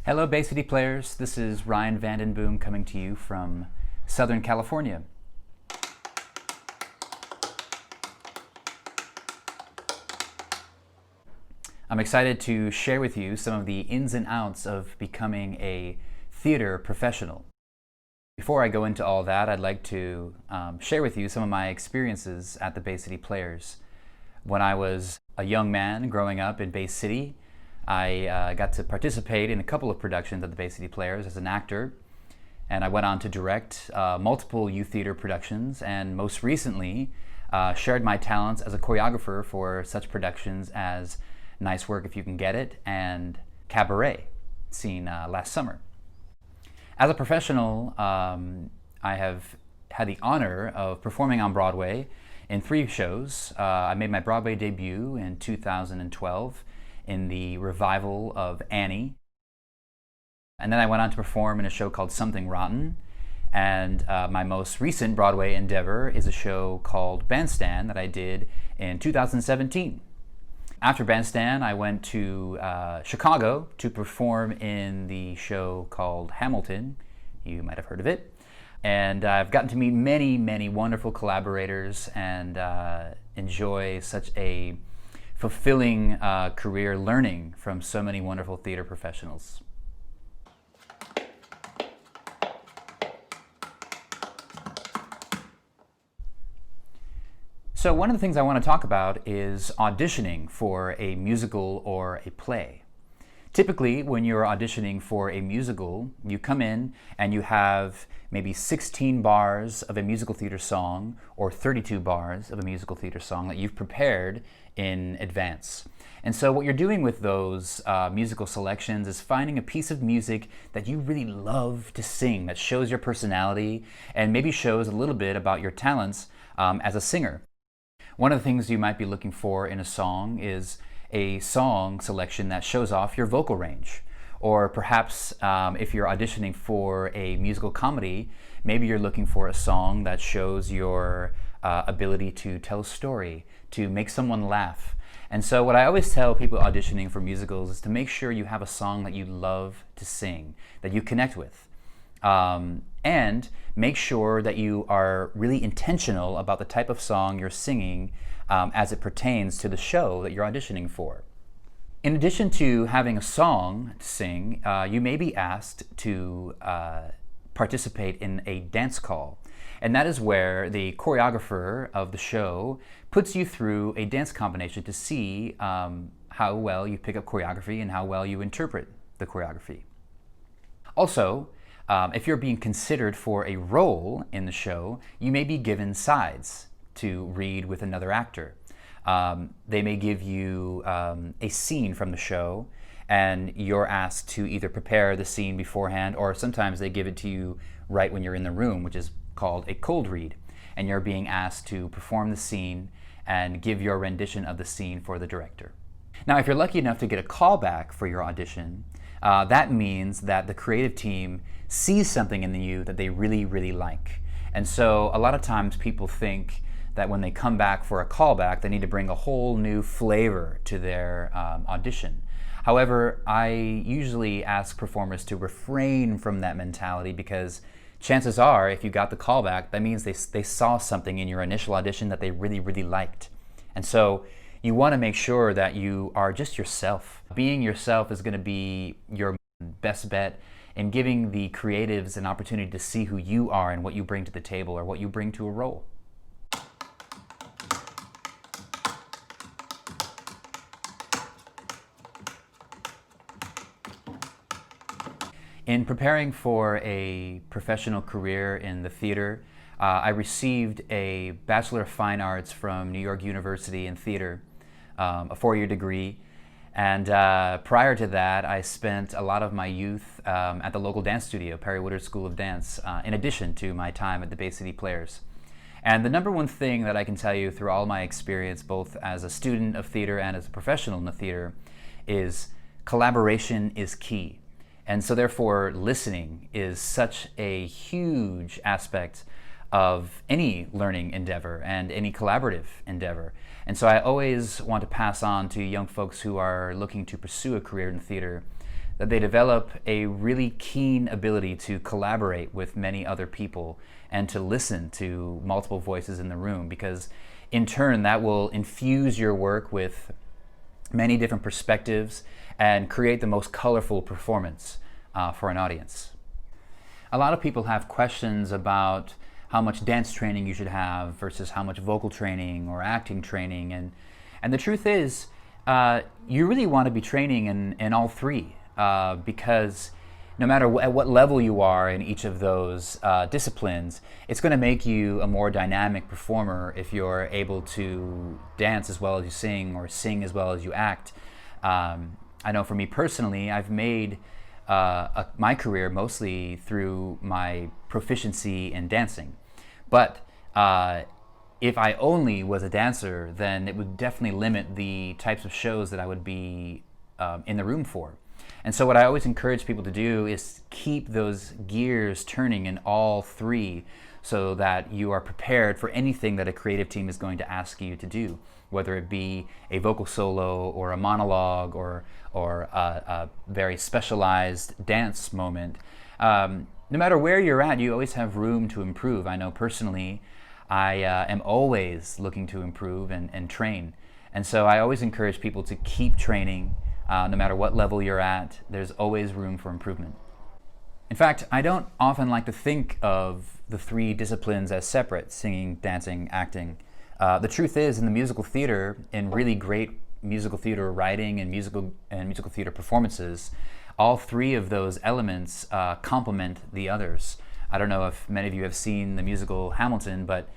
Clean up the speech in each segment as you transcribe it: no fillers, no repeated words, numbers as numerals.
Hello Bay City players, this is Ryan VanDenBoom coming to you from Southern California. I'm excited to share with you some of the ins and outs of becoming a theater professional. Before I go into all that, I'd like to share with you some of my experiences at the Bay City Players. When I was a young man growing up in Bay City, I got to participate in a couple of productions at the Bay City Players as an actor, and I went on to direct multiple youth theater productions, and most recently shared my talents as a choreographer for such productions as Nice Work If You Can Get It and Cabaret, seen last summer. As a professional, I have had the honor of performing on Broadway in 3 shows. I made my Broadway debut in 2012 in the revival of Annie. And then I went on to perform in a show called Something Rotten. And my most recent Broadway endeavor is a show called BANDSTAND that I did in 2017. After BANDSTAND, I went to Chicago to perform in the show called Hamilton. You might have heard of it. And I've gotten to meet many, many wonderful collaborators and enjoy such a fulfilling career learning from so many wonderful theater professionals. So one of the things I want to talk about is auditioning for a musical or a play. Typically, when you're auditioning for a musical, you come in and you have maybe 16 bars of a musical theater song or 32 bars of a musical theater song that you've prepared in advance. And so what you're doing with those musical selections is finding a piece of music that you really love to sing, that shows your personality and maybe shows a little bit about your talents as a singer. One of the things you might be looking for in a song is a song selection that shows off your vocal range. Or perhaps if you're auditioning for a musical comedy, maybe you're looking for a song that shows your ability to tell a story, to make someone laugh. And so what I always tell people auditioning for musicals is to make sure you have a song that you love to sing, that you connect with. And make sure that you are really intentional about the type of song you're singing as it pertains to the show that you're auditioning for. In addition to having a song to sing, you may be asked to participate in a dance call. And that is where the choreographer of the show puts you through a dance combination to see how well you pick up choreography and how well you interpret the choreography. Also, if you're being considered for a role in the show, you may be given sides to read with another actor. They may give you a scene from the show, and you're asked to either prepare the scene beforehand, or sometimes they give it to you right when you're in the room, which is called a cold read. And you're being asked to perform the scene and give your rendition of the scene for the director. Now, if you're lucky enough to get a callback for your audition, that means that the creative team sees something in you that they really, really like. And so a lot of times people think that when they come back for a callback, they need to bring a whole new flavor to their audition. However, I usually ask performers to refrain from that mentality, because chances are, if you got the callback, that means they saw something in your initial audition that they really, really liked. And so you want to make sure that you are just yourself. Being yourself is going to be your best bet in giving the creatives an opportunity to see who you are and what you bring to the table or what you bring to a role. In preparing for a professional career in the theater, I received a Bachelor of Fine Arts from New York University in theater, a 4-year degree. And prior to that, I spent a lot of my youth at the local dance studio, Perry Woodard School of Dance, in addition to my time at the Bay City Players. And the number one thing that I can tell you through all my experience, both as a student of theater and as a professional in the theater, is collaboration is key. And so therefore, listening is such a huge aspect of any learning endeavor and any collaborative endeavor. And so I always want to pass on to young folks who are looking to pursue a career in theater that they develop a really keen ability to collaborate with many other people and to listen to multiple voices in the room, because in turn that will infuse your work with many different perspectives and create the most colorful performance for an audience. A lot of people have questions about how much dance training you should have versus how much vocal training or acting training, and the truth is you really want to be training in all three, because no matter at what level you are in each of those disciplines, it's going to make you a more dynamic performer if you're able to dance as well as you sing or sing as well as you act. I know for me personally, I've made my career mostly through my proficiency in dancing. But if I only was a dancer, then it would definitely limit the types of shows that I would be in the room for. And so what I always encourage people to do is keep those gears turning in all three so that you are prepared for anything that a creative team is going to ask you to do, whether it be a vocal solo or a monologue or a very specialized dance moment. No matter where you're at, you always have room to improve. I know personally, I am always looking to improve and train. And so I always encourage people to keep training. No matter what level you're at, there's always room for improvement. In fact, I don't often like to think of the three disciplines as separate: singing, dancing, acting. The truth is, in the musical theater, in really great musical theater writing and musical theater performances, all three of those elements complement the others. I don't know if many of you have seen the musical Hamilton, but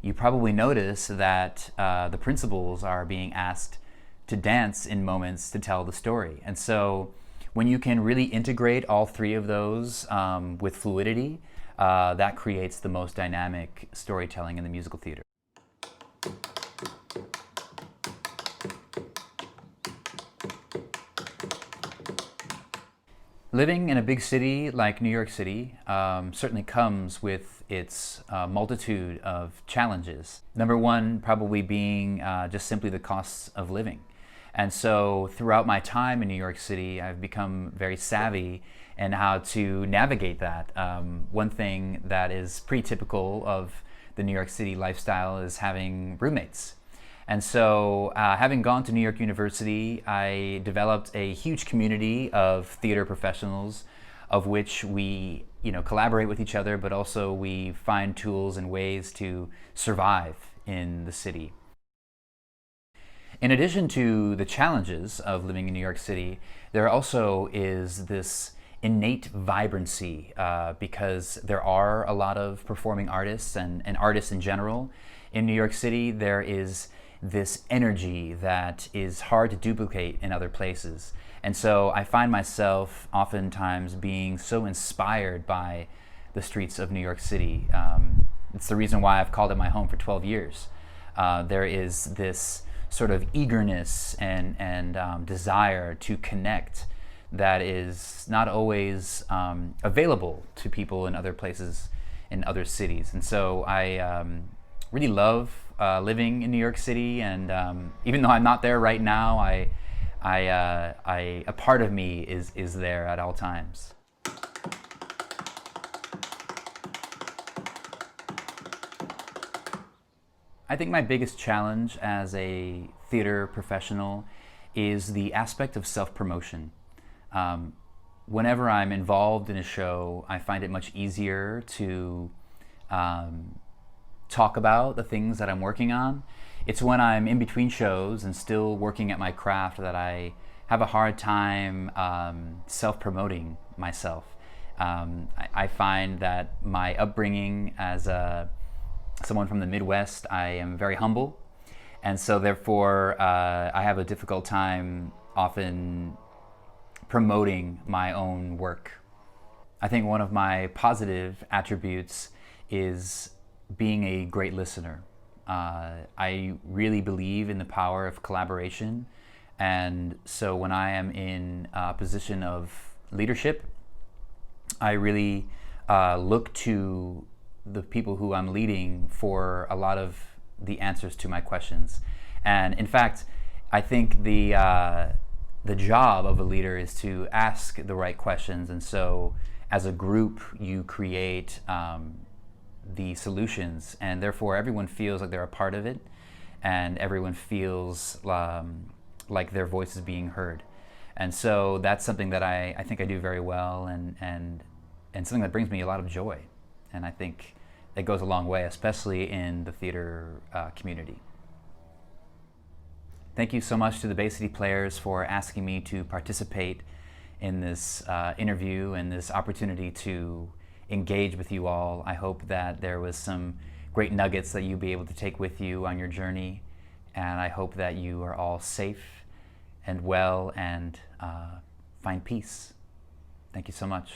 you probably notice that the principals are being asked to dance in moments to tell the story. And so when you can really integrate all three of those with fluidity, that creates the most dynamic storytelling in the musical theater. Living in a big city like New York City certainly comes with its multitude of challenges. Number one probably being just simply the costs of living. And so throughout my time in New York City, I've become very savvy in how to navigate that. One thing that is pretty typical of the New York City lifestyle is having roommates. And so having gone to New York University, I developed a huge community of theater professionals, of which we collaborate with each other, but also we find tools and ways to survive in the city. In addition to the challenges of living in New York City, there also is this innate vibrancy because there are a lot of performing artists and artists in general. In New York City, there is this energy that is hard to duplicate in other places. And so I find myself oftentimes being so inspired by the streets of New York City. It's the reason why I've called it my home for 12 years. There is this sort of eagerness and desire to connect that is not always available to people in other places, in other cities. And so I really love living in New York City, and even though I'm not there right now, a part of me is there at all times. I think my biggest challenge as a theater professional is the aspect of self-promotion. Whenever I'm involved in a show, I find it much easier to talk about the things that I'm working on. It's when I'm in between shows and still working at my craft that I have a hard time self-promoting myself. I find that my upbringing as someone from the Midwest, I am very humble, and so therefore I have a difficult time often promoting my own work. I think one of my positive attributes is being a great listener. I really believe in the power of collaboration, and so when I am in a position of leadership, I really look to the people who I'm leading for a lot of the answers to my questions. And in fact, I think the the job of a leader is to ask the right questions, and so as a group you create the solutions, and therefore everyone feels like they're a part of it, and everyone feels like their voice is being heard. And so that's something that I think I do very well, and something that brings me a lot of joy. And I think it goes a long way, especially in the theater community. Thank you so much to the Bay City Players for asking me to participate in this interview and this opportunity to engage with you all. I hope that there was some great nuggets that you'll be able to take with you on your journey, and I hope that you are all safe and well and find peace. Thank you so much.